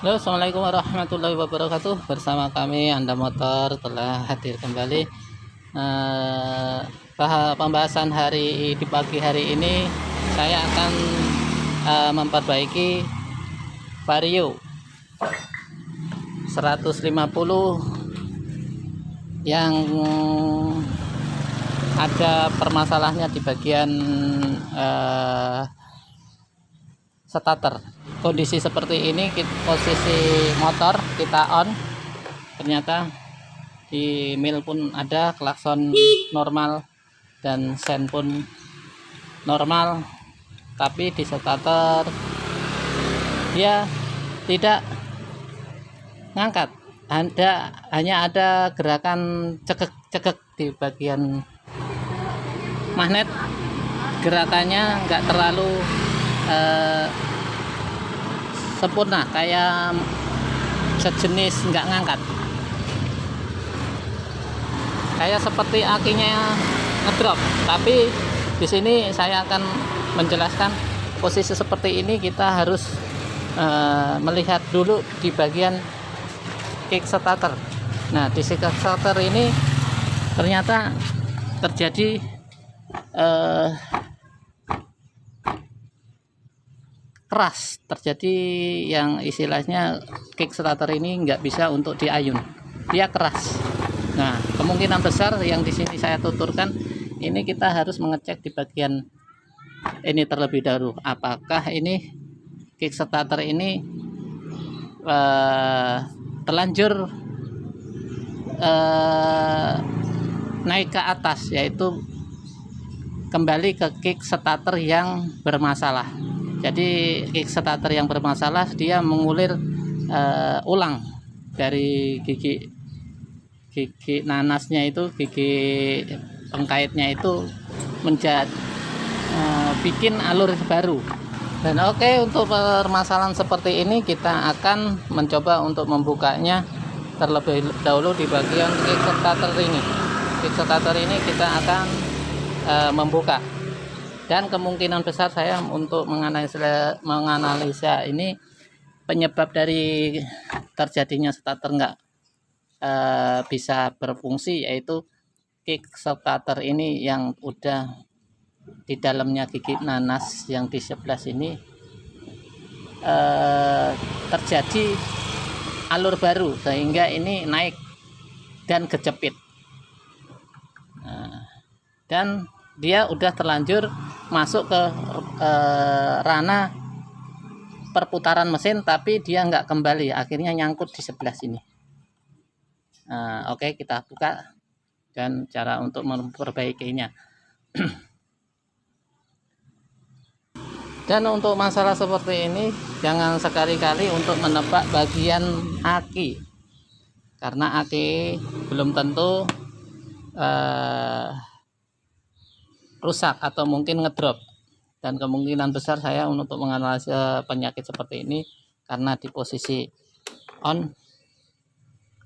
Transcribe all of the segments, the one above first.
Halo, assalamualaikum warahmatullahi wabarakatuh. Bersama kami Anda Motor telah hadir kembali. Pembahasan di pagi hari ini saya akan memperbaiki Vario 150 yang ada permasalahannya di bagian starter. Kondisi seperti ini, posisi motor kita on, ternyata di mil pun ada, klakson normal dan sen pun normal, tapi di starter dia tidak ngangkat. Hanya ada gerakan cekek di bagian magnet. Gerakannya nggak terlalu sempurna, kayak sejenis nggak ngangkat, kayak seperti akinya ngedrop. Tapi di sini saya akan menjelaskan posisi seperti ini kita harus melihat dulu di bagian kickstarter. Nah, di kickstarter ini ternyata terjadi keras, terjadi yang istilahnya kickstarter ini nggak bisa untuk diayun, dia keras. Nah, kemungkinan besar yang di sini saya tuturkan ini kita harus mengecek di bagian ini terlebih dahulu, apakah ini kickstarter ini terlanjur naik ke atas, yaitu kembali ke kickstarter yang bermasalah. Jadi kickstarter yang bermasalah dia mengulir ulang dari gigi nanasnya itu, gigi pengkaitnya itu menjadi bikin alur baru. Dan oke, untuk permasalahan seperti ini kita akan mencoba untuk membukanya terlebih dahulu di bagian kickstarter ini. Kickstarter ini kita akan membuka. Dan kemungkinan besar saya untuk menganalisa ini penyebab dari terjadinya starter nggak bisa berfungsi, yaitu kickstarter ini yang udah di dalamnya gigi nanas yang di sebelah sini terjadi alur baru sehingga ini naik dan kejepit. Dan dia udah terlanjur masuk ke ranah perputaran mesin, tapi dia nggak kembali, akhirnya nyangkut di sebelah sini. Oke, kita buka dan cara untuk memperbaikinya. Dan untuk masalah seperti ini jangan sekali-kali untuk menebak bagian aki, karena aki belum tentu rusak atau mungkin ngedrop. Dan kemungkinan besar saya untuk menganalisa penyakit seperti ini karena di posisi on,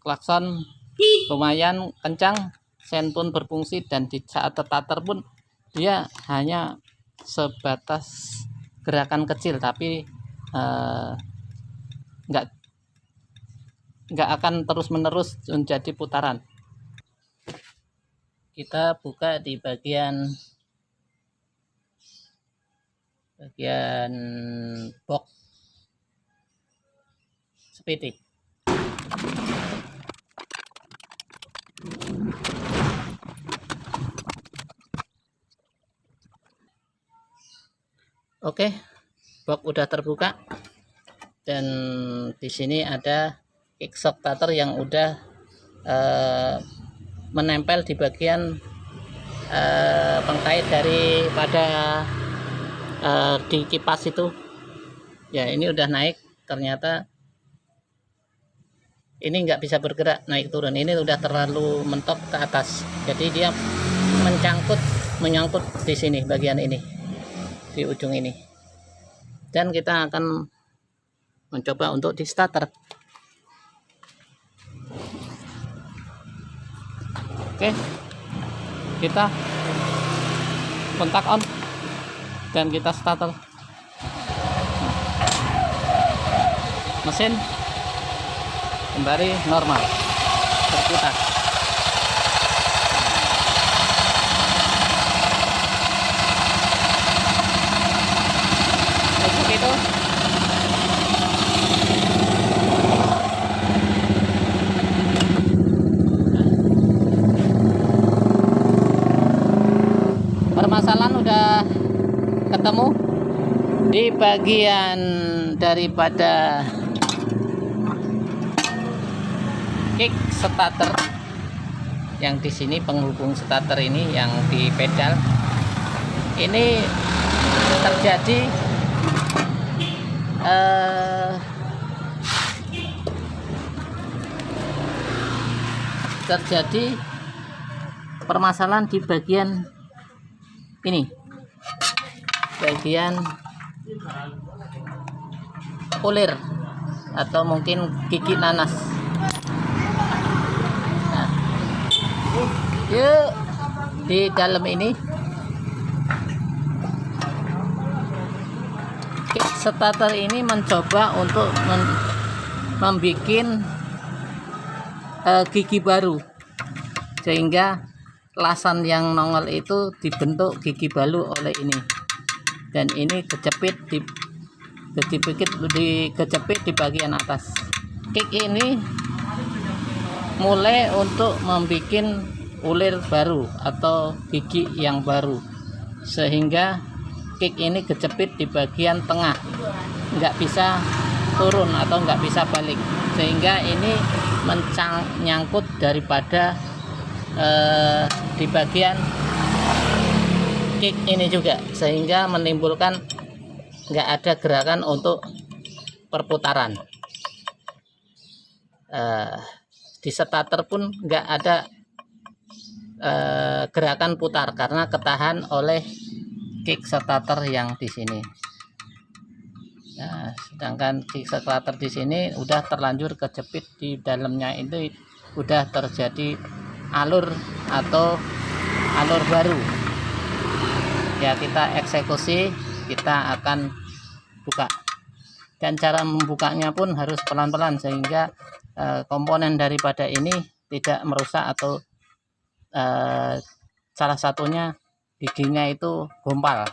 klakson lumayan kencang, sen pun berfungsi, dan di saat starter pun dia hanya sebatas gerakan kecil, tapi nggak akan terus menerus menjadi putaran. Kita buka di bagian box speedy. Oke, box udah terbuka dan di sini ada kickstarter yang udah menempel di bagian pengkait daripada di kipas itu. Ya, ini udah naik, ternyata ini nggak bisa bergerak naik turun, ini udah terlalu mentok ke atas, jadi dia menyangkut di sini, bagian ini, di ujung ini. Dan kita akan mencoba untuk di starter. Oke, kita kontak on dan kita starter mesin. kembali normal berputar. Untuk itu permasalahan udah ketemu di bagian daripada kick starter yang di sini, penghubung starter ini yang di pedal ini terjadi permasalahan di bagian ini, bagian ulir atau mungkin gigi nanas. Nah, yuk di dalam ini kick starter ini mencoba untuk membuat gigi baru, sehingga lasan yang nongol itu dibentuk gigi baru oleh ini, dan ini kejepit kejepit di bagian atas. Kick ini mulai untuk membuat ulir baru atau gigi yang baru, sehingga kick ini kejepit di bagian tengah, nggak bisa turun atau nggak bisa balik, sehingga ini menyangkut daripada di bagian kick ini juga, sehingga menimbulkan nggak ada gerakan untuk perputaran. Di starter pun nggak ada gerakan putar karena ketahan oleh kick starter yang di sini. Nah, sedangkan kick starter di sini udah terlanjur kejepit di dalamnya, itu udah terjadi alur atau alur baru. Ya, kita eksekusi, kita akan buka, dan cara membukanya pun harus pelan-pelan sehingga komponen daripada ini tidak merusak atau salah satunya giginya itu gompal.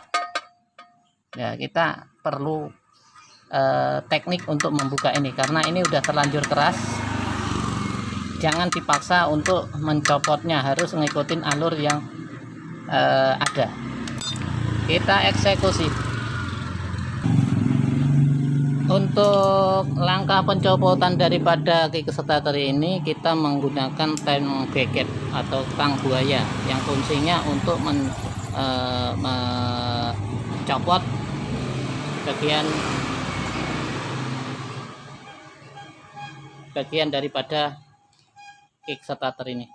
Ya, kita perlu teknik untuk membuka ini karena ini udah terlanjur keras. Jangan dipaksa untuk mencopotnya, harus ngikutin alur yang ada. Kita eksekusi. Untuk langkah pencopotan daripada kick starter ini, kita menggunakan tang beket atau tang buaya yang fungsinya untuk mencopot bagian daripada kick starter ini.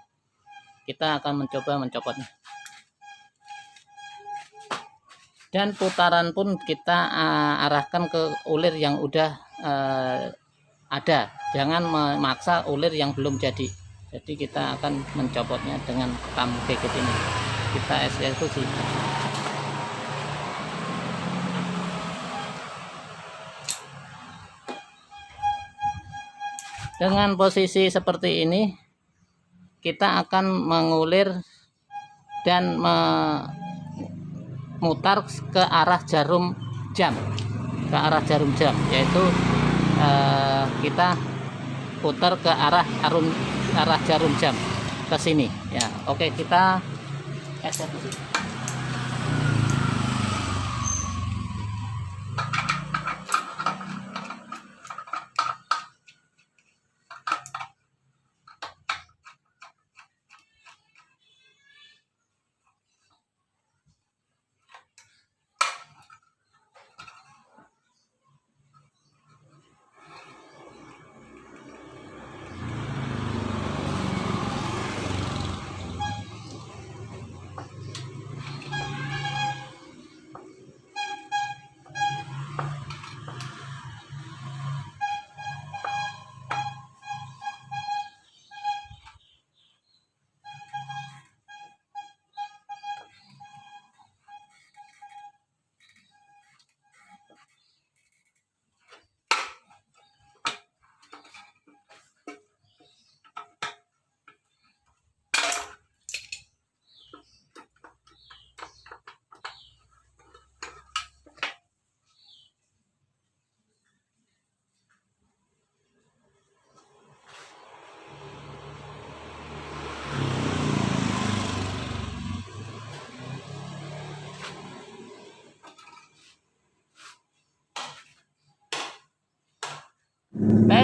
Kita akan mencoba mencopotnya, dan putaran pun kita arahkan ke ulir yang udah ada, jangan memaksa ulir yang belum jadi. Jadi kita akan mencopotnya dengan tang beket ini. Kita eksekusi. Dengan posisi seperti ini, kita akan mengulir dan memutar ke arah jarum jam, yaitu kita putar ke arah jarum jam ke sini. Ya, oke, kita eksekusi.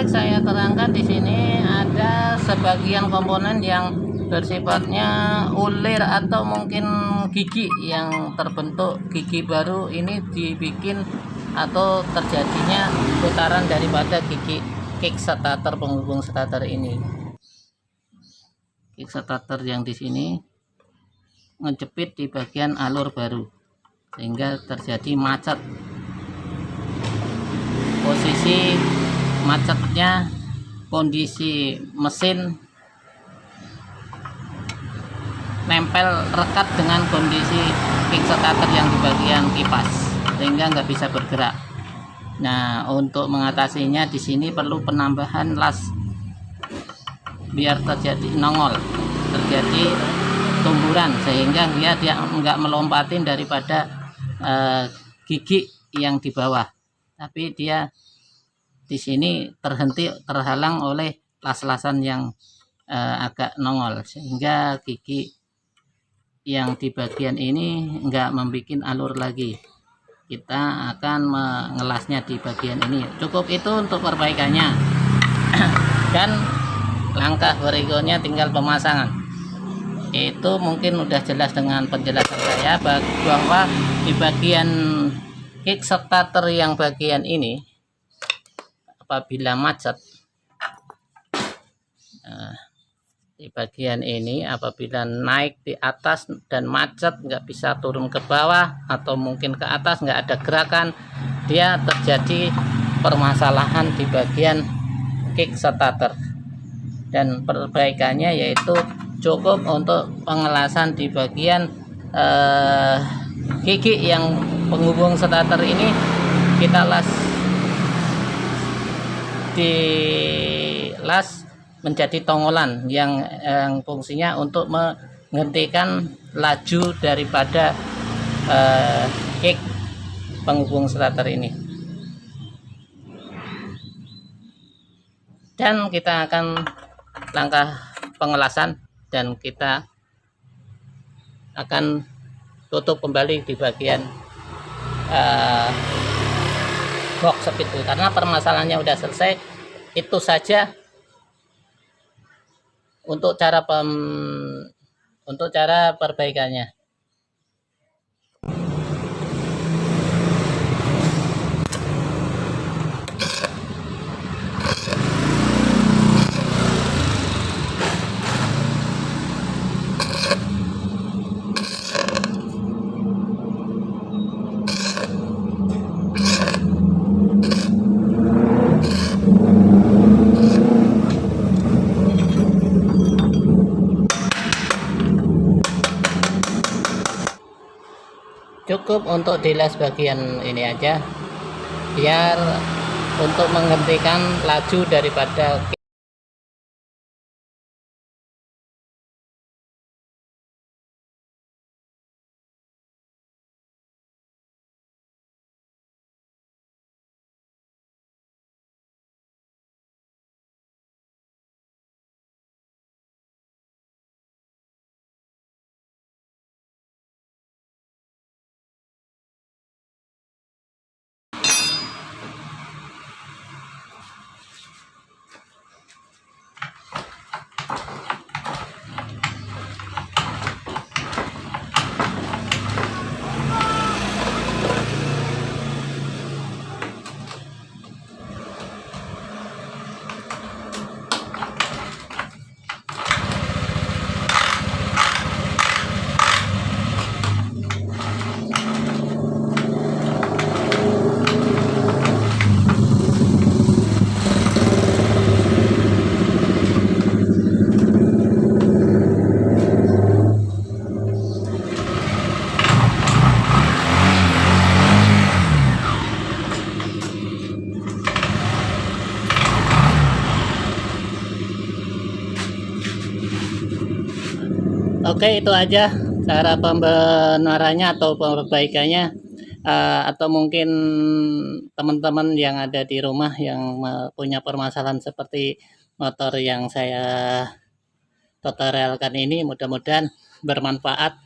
baik, saya terangkan di sini ada sebagian komponen yang bersifatnya ulir atau mungkin gigi yang terbentuk gigi baru ini dibikin atau terjadinya putaran daripada gigi kickstarter penghubung starter ini. Kickstarter yang di sini ngejepit di bagian alur baru sehingga terjadi macet. Posisi macetnya kondisi mesin nempel rekat dengan kondisi kickstarter yang di bagian kipas sehingga nggak bisa bergerak. Nah, untuk mengatasinya di sini perlu penambahan las biar terjadi nongol, terjadi tumburan sehingga dia nggak melompatin daripada gigi yang di bawah, tapi dia di sini terhalang oleh las-lasan yang agak nongol sehingga gigi yang di bagian ini nggak membuat alur lagi. Kita akan mengelasnya di bagian ini. Cukup itu untuk perbaikannya. Dan langkah berikutnya tinggal pemasangan. Itu mungkin udah jelas dengan penjelasan saya bahwa di bagian kickstarter yang bagian ini apabila macet, di bagian ini apabila naik di atas dan macet nggak bisa turun ke bawah atau mungkin ke atas nggak ada gerakan, dia terjadi permasalahan di bagian kickstarter. Dan perbaikannya yaitu cukup untuk pengelasan di bagian gigi yang penghubung starter ini kita las menjadi tongolan yang fungsinya untuk menghentikan laju daripada kick penghubung starter ini. Dan kita akan langkah pengelasan dan kita akan tutup kembali di bagian box itu karena permasalahannya udah selesai. Itu saja untuk cara perbaikannya. Cukup untuk dilas bagian ini aja biar untuk menghentikan laju daripada Oke, itu aja cara pembenarannya atau perbaikannya. Atau mungkin teman-teman yang ada di rumah yang punya permasalahan seperti motor yang saya tutorialkan ini, mudah-mudahan bermanfaat.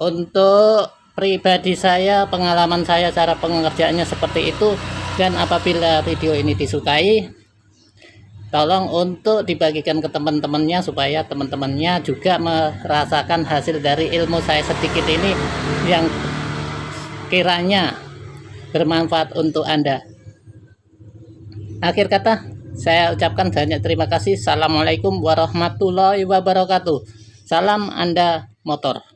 Untuk pribadi saya, pengalaman saya cara pengerjaannya seperti itu. Dan apabila video ini disukai, tolong untuk dibagikan ke teman-temannya supaya teman-temannya juga merasakan hasil dari ilmu saya sedikit ini yang kiranya bermanfaat untuk Anda. Akhir kata, saya ucapkan banyak terima kasih. Assalamualaikum warahmatullahi wabarakatuh. Salam Anda Motor.